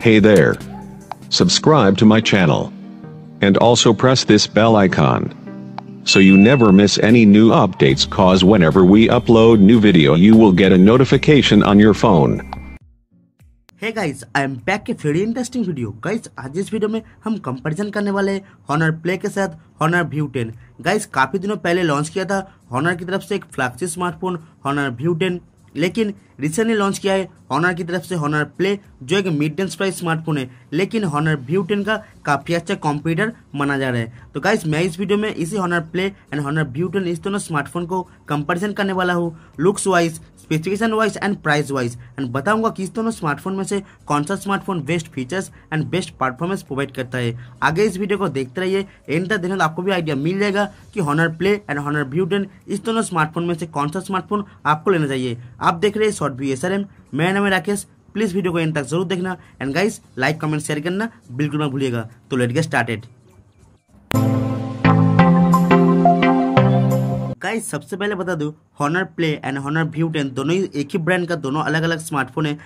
Hey there. Subscribe to my channel. And also press this bell icon. So you never miss any new updates, cause whenever we upload new video you will get a notification on your phone. Hey guys, I am back a very interesting video. Guys, आज इस video में हम comparison करने वाले हैं Honor Play के साथ Honor View 10। Guys काफी दिनों पहले लॉन्च किया था Honor की तरफ से एक फ्लैगशिप स्मार्टफोन Honor View 10, लेकिन रिसेंटली लॉन्च किया है Honor की तरफ से Honor Play जो एक मिड रेंज प्राइस स्मार्टफोन है, लेकिन Honor View 10 का काफी अच्छा कॉम्पिटिटर माना जा रहा है। तो गाइस मैं इस वीडियो में इसी Honor Play and Honor View 10 इस दोनों स्मार्टफोन को कंपैरिजन करने वाला हूँ looks wise, specification wise and price wise, and बताऊंगा कि इस दोनों स्मार्टफोन में से कौन सा smartphone best features and best performance provide करता है। आगे इस वीडियो को देखते रहिए, एंड तक देखने तो आपको भी आइडिया मिल जाएगा कि Honor Play and Honor View 10 इस दोनों स्मार्टफोन में से कौन सा स्मार्टफोन आपको लेना चाहिए। आप देख रहे हैं शॉर्ट वीडियो SRM, मेरा नाम है राकेश। प्लीज वीडियो को एंड तक जरूर देखना and guys like comment share करना बिल्कुल मत भूलिएगा। तो लेट्स गेट स्टार्टेड। गाइस सबसे पहले बता दूं Honor Play and Honor View 10 दोनों ही एक ही ब्रांड का दोनों अलग अलग स्मार्टफोन है।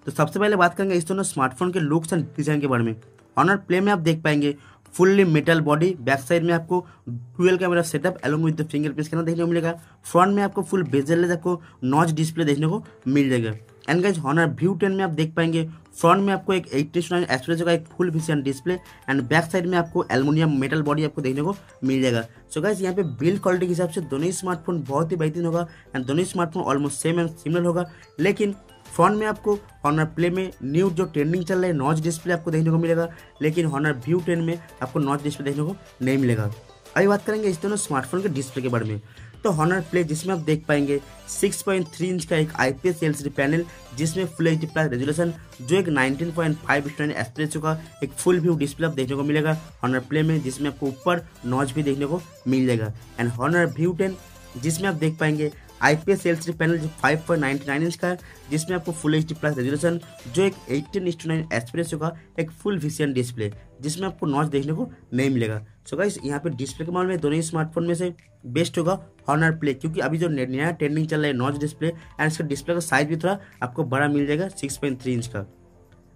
तो सबसे पहले बात करेंगे इस दोनों स्मार्टफोन के लुक्स एंड डिजाइन के बारे में। Honor Play में आप देख पाएंगे fully metal body, back side में आपको dual camera setup along with the fingerprint scanner देखने को मिलेगा। फ्रंट में आपको फुल बेजल आपको नॉच डिस्प्ले देखने को मिल जाएगा। एंड गाइस Honor View 10 में आप देख पाएंगे फ्रंट में आपको एक 80:9 एस्पेक्ट का एक full vision display and back side में आपको एल्युमिनियम मेटल बॉडी आपको देखने को मिल जाएगा। सो गाइस यहाँ पे बिल्ड क्वालिटी के हिसाब से दोनों ही स्मार्टफोन बहुत ही बेहतरीन होगा एंड दोनों ही smartphone almost same and similar होगा, लेकिन फ्रंट में आपको Honor Play में न्यू जो ट्रेंडिंग चल रहा है नॉच डिस्प्ले आपको देखने को मिलेगा, लेकिन Honor View 10 में आपको नॉच डिस्प्ले देखने को नहीं मिलेगा। अभी बात करेंगे इस दोनों स्मार्टफोन के डिस्प्ले के बारे में। तो Honor Play जिसमें आप देख पाएंगे 6.3 इंच का एक IPS LCD पैनल जिसमें फुल HD प्लस रेजोल्यूशन जो एक 19.5:9 एस्पेक्ट का एक फुल व्यू डिस्प्ले आप देखने को मिलेगा Honor Play में, जिसमें आपको ऊपर नॉच भी देखने को मिल जाएगा। एंड Honor View 10 जिसमें आप देख पाएंगे IPS LCD पैनल जो 5.99 इंच का है, जिसमें आपको फुल HD प्लस रेजोल्यूशन जो एक 18:9 एस्पेक्ट का एक फुल विजन डिस्प्ले जिसमें आपको नॉच देखने को नहीं मिलेगा। सो गाइस यहाँ पे डिस्प्ले के मामले में दोनों ही स्मार्टफोन में से बेस्ट होगा Honor Play, क्योंकि अभी जो नया ट्रेंडिंग चल रहा है नॉच डिस्प्ले एंड इसका डिस्प्ले का साइज भी थोड़ा आपको बड़ा मिल जाएगा 6.3 इंच का।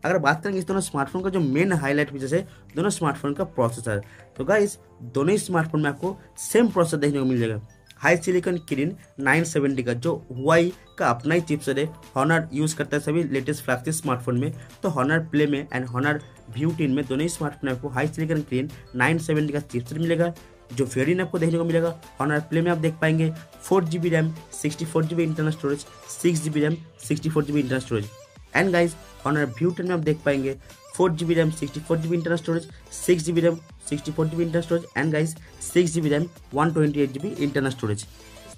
अगर बात करेंगे इस दोनों स्मार्टफोन का जो मेन हाईलाइट फीचर्स है दोनों स्मार्टफोन का प्रोसेसर, तो गाइस दोनों ही स्मार्टफोन में आपको सेम प्रोसेसर देखने को मिल जाएगा। हाई सिलिकॉन किरिन 970 का जो हुआई का अपना ही चिपसेट है Honor यूज करता है सभी लेटेस्ट फ्लैगशिप स्मार्टफोन में। तो Honor Play में एंड Honor View 10 में दोनों ही स्मार्टफोन आपको हाई सिलिकॉन किरिन 970 का चिपसेट मिलेगा जो वेरिएंट आपको देखने को मिलेगा। Honor Play में आप देख पाएंगे 4GB RAM 64GB internal storage 6GB RAM 64GB internal storage. And guys Honor View 10 में आप देख पाएंगे 4GB RAM 64GB internal storage 6GB RAM 64GB internal storage and guys 6GB RAM 128GB internal storage.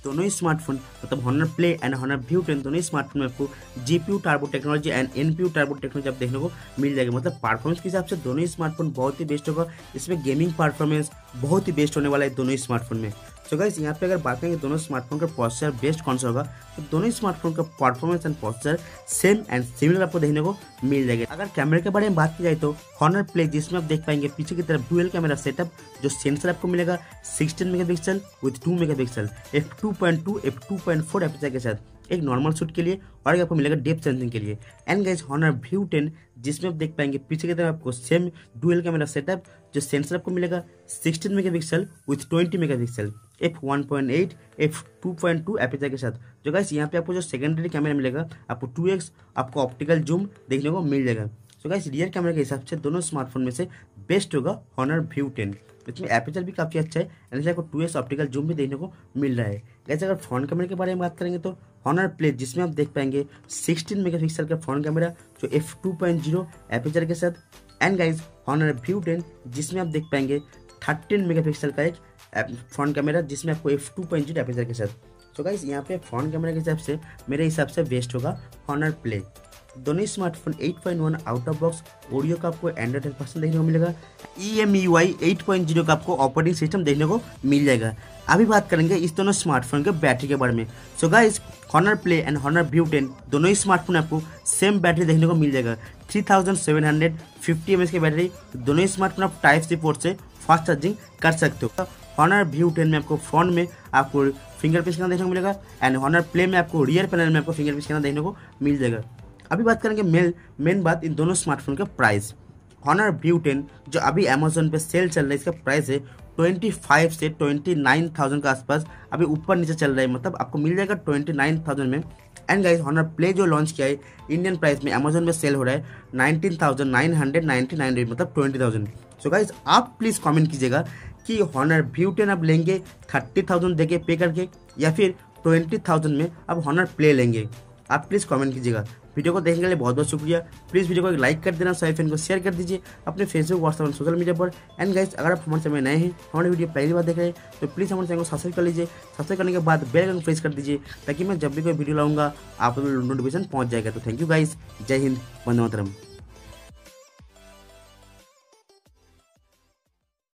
दोनों ही smartphone मतलब Honor Play and Honor View 10 दोनों ही smartphone में आपको GPU turbo technology and NPU turbo technology आप देखने को मिल जाएगा। मतलब परफॉर्मेंस के हिसाब से दोनों ही स्मार्टफोन बहुत ही बेस्ट होगा। इसमें गेमिंग परफॉर्मेंस बहुत ही बेस्ट होने वाला है दोनों ही स्मार्टफोन में। सो गाइस यहाँ पे अगर बात करेंगे दोनों स्मार्टफोन का प्रोसेसर बेस्ट कौन सा होगा, तो दोनों ही स्मार्टफोन का performance and processor same and similar आपको देखने को मिल जाएगा। अगर कैमरे के बारे में बात की जाए तो Honor Play जिसमें आप देख पाएंगे पीछे की तरफ डुअल कैमरा सेटअप जो सेंसर आपको मिलेगा 16 megapixel with 2 megapixel f2.2 f2.4 aperture के साथ एक नॉर्मल शूट के लिए और एक आपको मिलेगा डेप्थ सेंसिंग के लिए। एंड गाइस Honor View 10 जिसमें आप देख पाएंगे पीछे की तरफ आपको सेम डुअल कैमरा सेटअप जो सेंसर आपको मिलेगा 16 megapixel with 20 megapixel f1.8 f2.2 aperture के साथ। जो गाइस यहाँ पे आपको जो सेकेंडरी कैमरा मिलेगा आपको 2x आपको ऑप्टिकल जूम देखने को मिल जाएगा। सो गाइस रियर कैमरा के हिसाब से दोनों स्मार्टफोन में से बेस्ट होगा Honor View 10। इसमें एपर्चर भी काफ़ी अच्छा है एंड आपको 2x ऑप्टिकल जूम भी देखने को मिल रहा है। गाइस अगर फ्रंट कैमरे के बारे में बात करेंगे तो Honor Play जिसमें आप देख पाएंगे 16 मेगापिक्सल का फ्रंट कैमरा जो f2.0 एपर्चर के साथ। एंड गाइस Honor View 10 जिसमें आप देख पाएंगे 13 मेगापिक्सल का एक फ्रंट कैमरा जिसमें आपको f2.0 एपर्चर के साथ। सो गाइस यहाँ पे फ्रंट कैमरा के हिसाब से मेरे हिसाब से बेस्ट होगा Honor Play। दोनों ही smartphone 8.1 out of box audio का आपको एंड्रॉइड 10% देखने को मिलेगा। EMUI 8.0 का आपको ऑपरेटिंग सिस्टम देखने को मिल जाएगा। अभी बात करेंगे इस दोनों स्मार्टफोन के बैटरी के बारे में। So guys Honor Play and Honor View 10 दोनों ही स्मार्टफोन आपको सेम बैटरी देखने को मिल जाएगा 3750 mAh की बैटरी। दोनों ही स्मार्टफोन आप टाइप सी पोर्ट से फास्ट चार्जिंग कर सकते हो। Honor View 10 में आपको फ्रंट में आपको फिंगरप्रिंट स्कैनर देखने को मिलेगा एंड Honor Play में आपको रियर पैनल में आपको फिंगरप्रिंट स्कैनर देखने को मिल जाएगा। अभी बात करेंगे मेन बात इन दोनों स्मार्टफोन के प्राइस। Honor View 10 जो अभी अमेजोन पे सेल चल रहा है, इसका प्राइस है 25 से 29,000 के आसपास, अभी ऊपर नीचे चल रहा है, मतलब आपको मिल जाएगा 29,000 में। एंड गाइस Honor Play जो लॉन्च किया है इंडियन प्राइस में अमेजोन में सेल हो रहा है 19,999 मतलब 20,000। सो गाइस आप प्लीज़ कमेंट कीजिएगा कि Honor View 10 आप लेंगे 30,000 देके पे करके, या फिर 20,000 में आप Honor Play लेंगे। आप प्लीज़ कमेंट कीजिएगा। वीडियो को देखने के लिए बहुत बहुत शुक्रिया। प्लीज़ वीडियो को एक लाइक कर देना, सारे फ्रेंड को शेयर कर दीजिए अपने फेसबुक, व्हाट्सएप और सोशल मीडिया पर। एंड गाइस अगर आप हमारे चैनल नए हैं, हमारे वीडियो पहली बार देख रहे हैं, तो प्लीज़ हमारे चैनल को सब्सक्राइब कर लीजिए। सब्सक्राइब करने के बाद बेल आइकन प्रेस कर दीजिए ताकि मैं जब भी कोई वीडियो लाऊंगा आप नोटिफिकेशन पहुंच जाएगा। तो थैंक यू गाइस, जय हिंद, वंदे मातरम।